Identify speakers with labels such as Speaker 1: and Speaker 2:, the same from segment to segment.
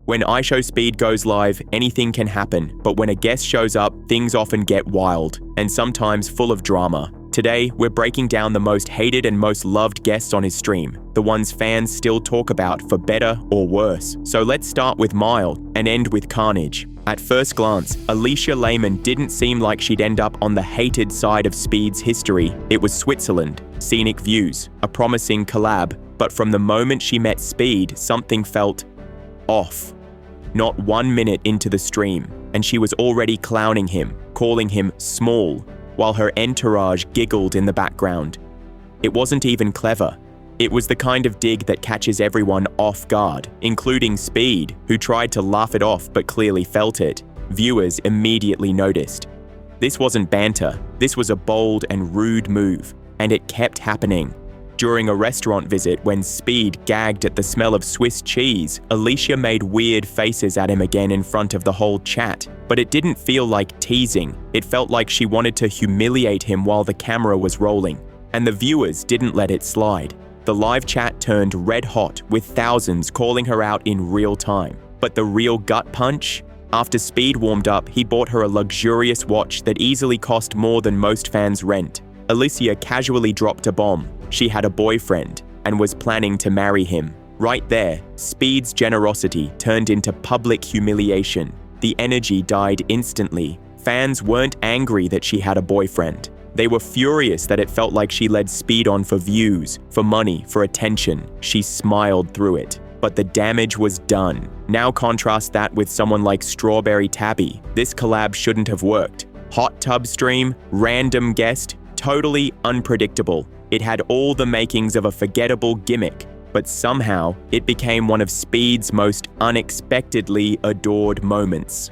Speaker 1: When IShowSpeed goes live, anything can happen, but when a guest shows up, things often get wild, and sometimes full of drama. Today, we're breaking down the most hated and most loved guests on his stream, the ones fans still talk about for better or worse. So let's start with mild and end with carnage. At first glance, Alicia Layman didn't seem like she'd end up on the hated side of Speed's history. It was Switzerland, scenic views, a promising collab, but from the moment she met Speed, something felt off. Not 1 minute into the stream, and she was already clowning him, calling him small, while her entourage giggled in the background. It wasn't even clever. It was the kind of dig that catches everyone off guard, including Speed, who tried to laugh it off but clearly felt it. Viewers immediately noticed. This wasn't banter, this was a bold and rude move, and it kept happening. During a restaurant visit, when Speed gagged at the smell of Swiss cheese, Alicia made weird faces at him again in front of the whole chat. But it didn't feel like teasing. It felt like she wanted to humiliate him while the camera was rolling. And the viewers didn't let it slide. The live chat turned red hot, with thousands calling her out in real time. But the real gut punch? After Speed warmed up, he bought her a luxurious watch that easily cost more than most fans rent. Alicia casually dropped a bomb. She had a boyfriend and was planning to marry him. Right there, Speed's generosity turned into public humiliation. The energy died instantly. Fans weren't angry that she had a boyfriend. They were furious that it felt like she led Speed on for views, for money, for attention. She smiled through it. But the damage was done. Now contrast that with someone like Strawberry Tabby. This collab shouldn't have worked. Hot tub stream, random guest, totally unpredictable. It had all the makings of a forgettable gimmick, but somehow it became one of Speed's most unexpectedly adored moments.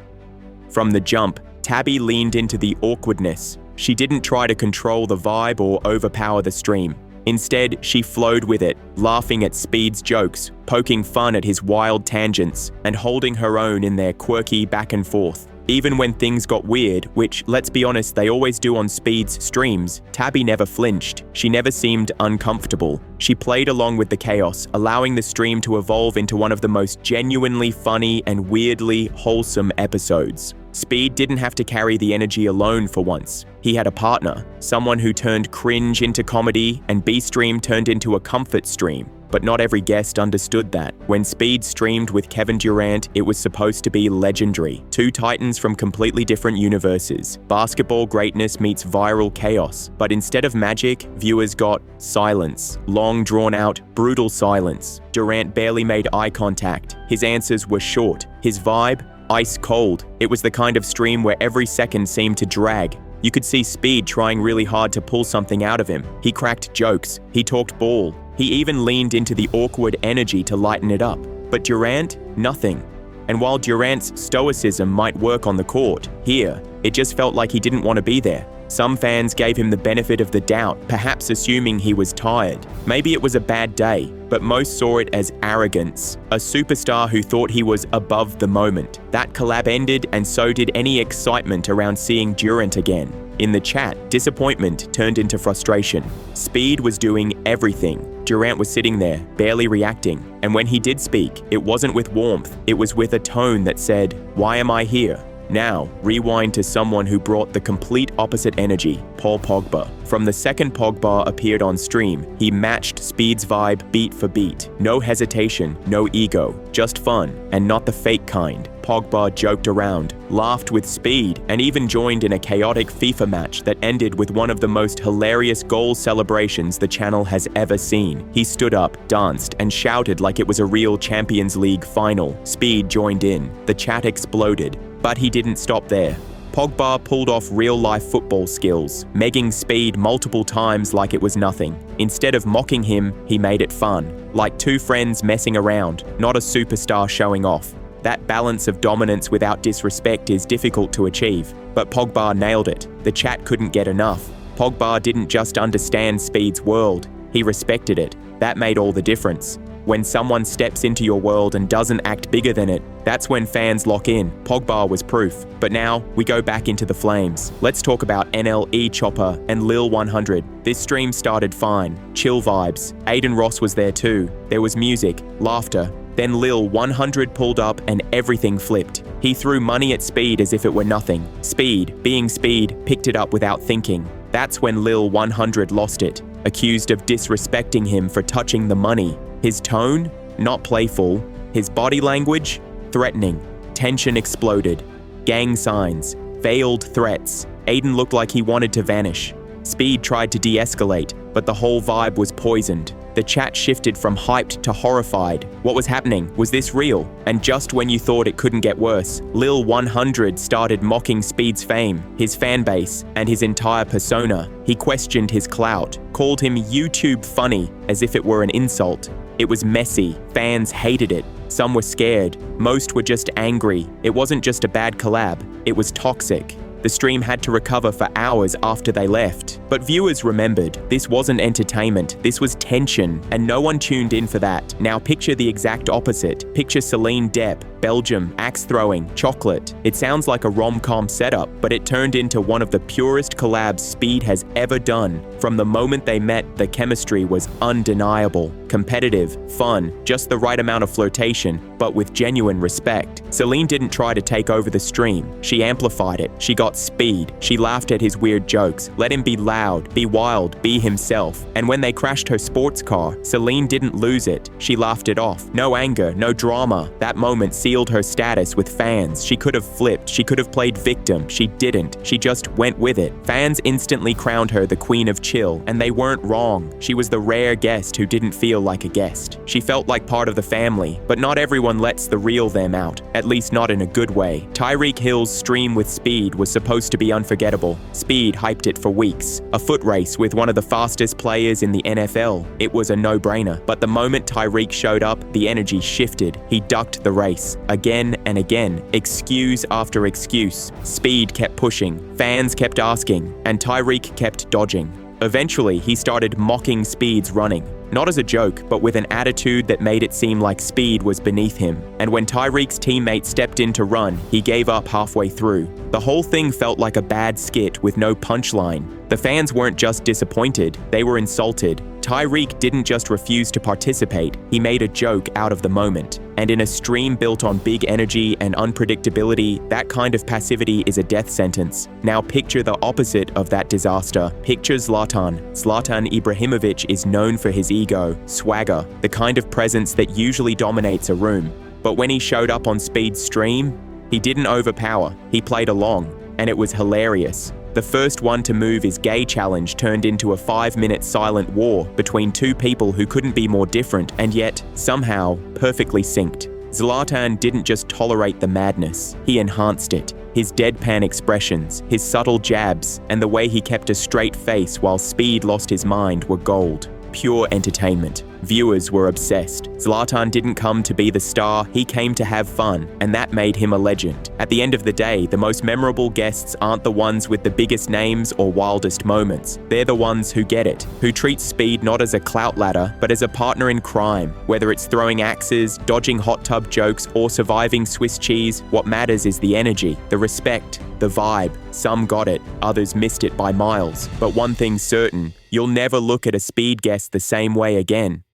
Speaker 1: From the jump, Tabby leaned into the awkwardness. She didn't try to control the vibe or overpower the stream. Instead, she flowed with it, laughing at Speed's jokes, poking fun at his wild tangents, and holding her own in their quirky back and forth. Even when things got weird, which, let's be honest, they always do on Speed's streams, Tabby never flinched. She never seemed uncomfortable. She played along with the chaos, allowing the stream to evolve into one of the most genuinely funny and weirdly wholesome episodes. Speed didn't have to carry the energy alone for once. He had a partner, someone who turned cringe into comedy and B-Stream turned into a comfort stream. But not every guest understood that. When Speed streamed with Kevin Durant, it was supposed to be legendary. Two titans from completely different universes. Basketball greatness meets viral chaos. But instead of magic, viewers got silence. Long drawn out, brutal silence. Durant barely made eye contact. His answers were short. His vibe? Ice cold. It was the kind of stream where every second seemed to drag. You could see Speed trying really hard to pull something out of him. He cracked jokes. He talked ball. He even leaned into the awkward energy to lighten it up. But Durant, nothing. And while Durant's stoicism might work on the court, here, it just felt like he didn't want to be there. Some fans gave him the benefit of the doubt, perhaps assuming he was tired. Maybe it was a bad day, but most saw it as arrogance. A superstar who thought he was above the moment. That collab ended, and so did any excitement around seeing Durant again. In the chat, disappointment turned into frustration. Speed was doing everything. Durant was sitting there, barely reacting. And when he did speak, it wasn't with warmth. It was with a tone that said, "Why am I here?" Now, rewind to someone who brought the complete opposite energy, Paul Pogba. From the second Pogba appeared on stream, he matched Speed's vibe beat for beat. No hesitation, no ego, just fun, and not the fake kind. Pogba joked around, laughed with Speed, and even joined in a chaotic FIFA match that ended with one of the most hilarious goal celebrations the channel has ever seen. He stood up, danced, and shouted like it was a real Champions League final. Speed joined in. The chat exploded. But he didn't stop there. Pogba pulled off real-life football skills, megging Speed multiple times like it was nothing. Instead of mocking him, he made it fun, like two friends messing around, not a superstar showing off. That balance of dominance without disrespect is difficult to achieve, but Pogba nailed it. The chat couldn't get enough. Pogba didn't just understand Speed's world, he respected it. That made all the difference. When someone steps into your world and doesn't act bigger than it, that's when fans lock in. Pogba was proof. But now, we go back into the flames. Let's talk about NLE Chopper and Lil 100. This stream started fine. Chill vibes. Aiden Ross was there too. There was music, laughter, Then Lil 100 pulled up and everything flipped. He threw money at Speed as if it were nothing. Speed, being Speed, picked it up without thinking. That's when Lil 100 lost it, accused of disrespecting him for touching the money. His tone? Not playful. His body language? Threatening. Tension exploded. Gang signs. Veiled threats. Aiden looked like he wanted to vanish. Speed tried to de-escalate, but the whole vibe was poisoned. The chat shifted from hyped to horrified. What was happening? Was this real? And just when you thought it couldn't get worse, Lil 100 started mocking Speed's fame, his fan base, and his entire persona. He questioned his clout, called him YouTube funny as if it were an insult. It was messy. Fans hated it. Some were scared. Most were just angry. It wasn't just a bad collab. It was toxic. The stream had to recover for hours after they left. But viewers remembered, this wasn't entertainment, this was tension, and no one tuned in for that. Now picture the exact opposite. Picture Selene Depp, Belgium, axe throwing, chocolate. It sounds like a rom-com setup, but it turned into one of the purest collabs Speed has ever done. From the moment they met, the chemistry was undeniable. Competitive, fun, just the right amount of flirtation, but with genuine respect. Selene didn't try to take over the stream. She amplified it. She got Speed. She laughed at his weird jokes, let him be loud, be wild, be himself. And when they crashed her sports car, Selene didn't lose it. She laughed it off. No anger, no drama. That moment sealed her status with fans. She could have flipped. She could have played victim. She didn't. She just went with it. Fans instantly crowned her the queen of chill, and they weren't wrong. She was the rare guest who didn't feel like a guest. She felt like part of the family, but not everyone lets the real them out, at least not in a good way. Tyreek Hill's stream with Speed was supposed to be unforgettable. Speed hyped it for weeks. A foot race with one of the fastest players in the NFL. It was a no-brainer. But the moment Tyreek showed up, the energy shifted. He ducked the race. Again and again. Excuse after excuse. Speed kept pushing. Fans kept asking. And Tyreek kept dodging. Eventually, he started mocking Speed's running. Not as a joke, but with an attitude that made it seem like Speed was beneath him. And when Tyreek's teammate stepped in to run, he gave up halfway through. The whole thing felt like a bad skit with no punchline. The fans weren't just disappointed, they were insulted. Tyreek didn't just refuse to participate, he made a joke out of the moment. And in a stream built on big energy and unpredictability, that kind of passivity is a death sentence. Now picture the opposite of that disaster. Picture Zlatan. Zlatan Ibrahimovic is known for his ego, swagger, the kind of presence that usually dominates a room. But when he showed up on Speed's stream, he didn't overpower, he played along, and it was hilarious. The first one to move his gay challenge turned into a 5-minute silent war between two people who couldn't be more different and yet, somehow, perfectly synced. Zlatan didn't just tolerate the madness, he enhanced it. His deadpan expressions, his subtle jabs, and the way he kept a straight face while Speed lost his mind were gold. Pure entertainment. Viewers were obsessed. Zlatan didn't come to be the star, he came to have fun, and that made him a legend. At the end of the day, the most memorable guests aren't the ones with the biggest names or wildest moments. They're the ones who get it, who treat Speed not as a clout ladder, but as a partner in crime. Whether it's throwing axes, dodging hot tub jokes, or surviving Swiss cheese, what matters is the energy, the respect, the vibe. Some got it, others missed it by miles. But one thing's certain, you'll never look at a Speed guest the same way again.